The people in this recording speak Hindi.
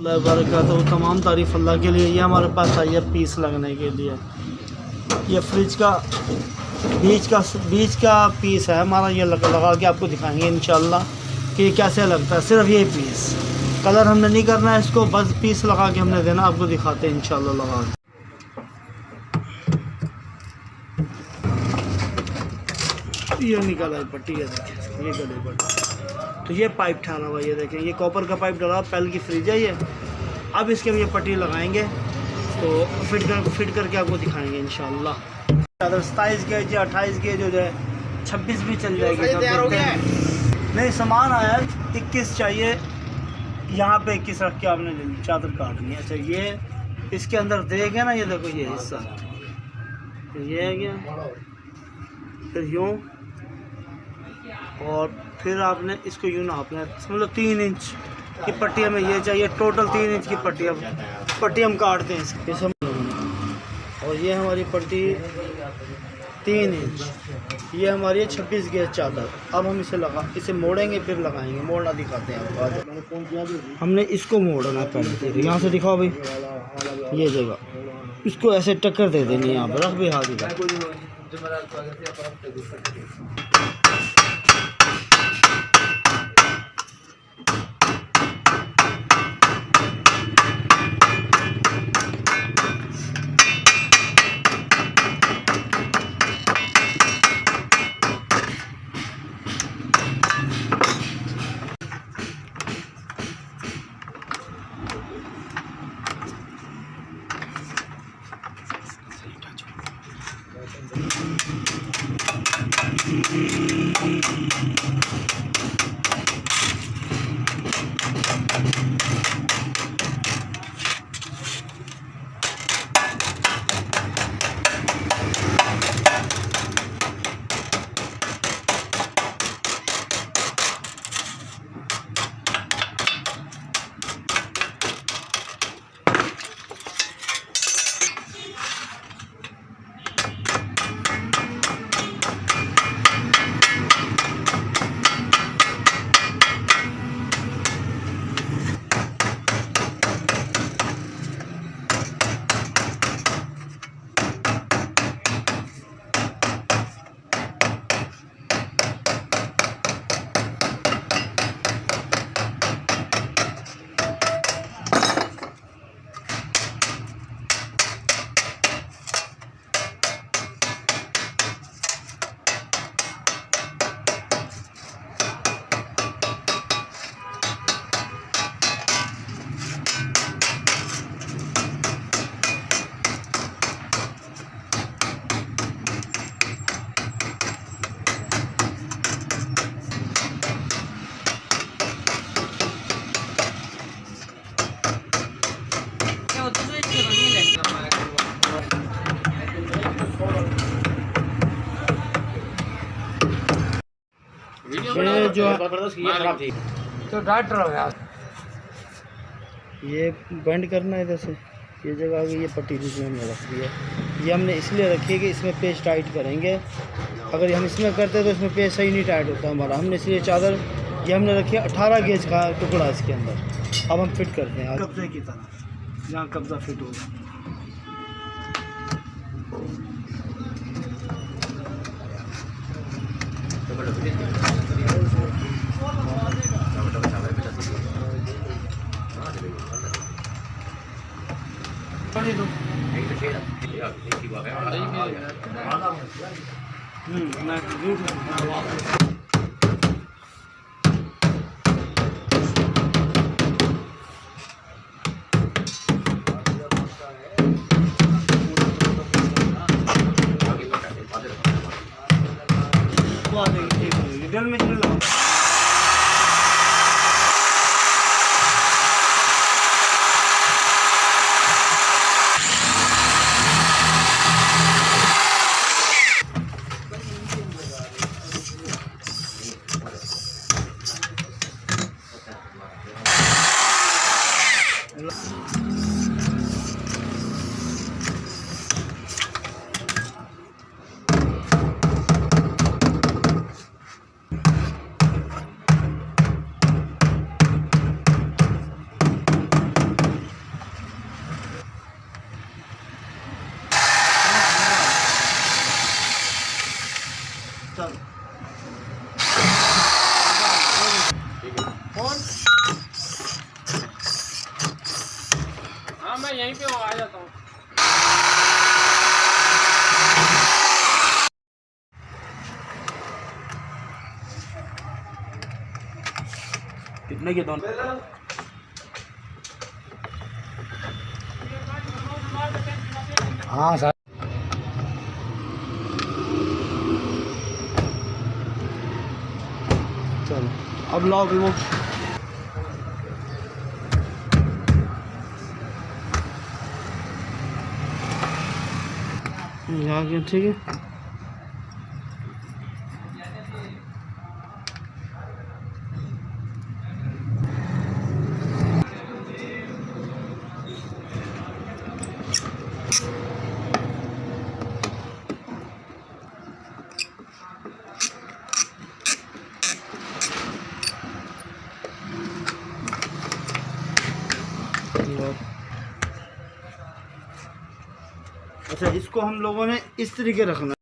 तो तमाम तारीफ़ अल्लाह के लिए। ये हमारे पास आई है पीस लगने के लिए। ये फ्रिज का बीच का पीस है हमारा। ये लगा के आपको दिखाएंगे इंशाल्लाह कि ये कैसे लगता है। सिर्फ ये पीस, कलर हमने नहीं करना है इसको, बस पीस लगा के हमने देना। आपको दिखाते हैं इंशाल्लाह लगा के। ये निकला है पट्टी, ये देखें, ये गले पट्टी। तो ये पाइप ठाना हुआ, ये देखें, ये कॉपर का पाइप डाला, पहले की फ्रिज है ये। अब इसके हम ये पट्टी लगाएंगे तो फिट करके आपको दिखाएंगे इंशाल्लाह। अगर 27 गेज या 28 गेज हो जाए, 26 भी चल जाएगी। नहीं, सामान आया 21 चाहिए, यहाँ पे 21 रख के आपने चादर काटनी है। अच्छा, ये इसके अंदर देगा ना, ये देखो ये हिस्सा, ये है क्या, फिर यूँ, और फिर आपने इसको यूँ नापना है। मतलब 3 इंच की पट्टी हमें ये चाहिए, टोटल 3 इंच की पट्टी हम काटते हैं इसके सब। और ये हमारी पट्टी 3 इंच, ये हमारी है 26 गेज चादर। अब हम इसे मोड़ेंगे, फिर लगाएंगे। मोड़ना दिखाते हैं आपको। हमने इसको मोड़ना है पहले, यहाँ से दिखाओ भाई, ये जगह इसको ऐसे टक्कर दे देनी है। यहाँ पर रख भी हाथ इधर। ये जो तो डॉक्टर हो यार, ये बेंड करना है इधर से, ये जगह आ गई, ये पट्टी दूसरी हमने रख दी है। ये हमने इसलिए रखी है कि इसमें पेच टाइट करेंगे। अगर हम इसमें करते हैं तो इसमें पेच सही नहीं टाइट होता हमारा। हमने इसलिए चादर ये हमने रखी है 18 गेज का टुकड़ा इसके अंदर। अब हम फिट करते हैं कब्जे की तरह, जहाँ कब्जा फिट होगा। दिल में मैं यहीं पे आ जाता हूँ। कितने के दोनों? हाँ सर। चलो अब लाओ भी वो। यहाँ के ठीक है। अच्छा, इसको हम लोगों ने इस तरीके रखना।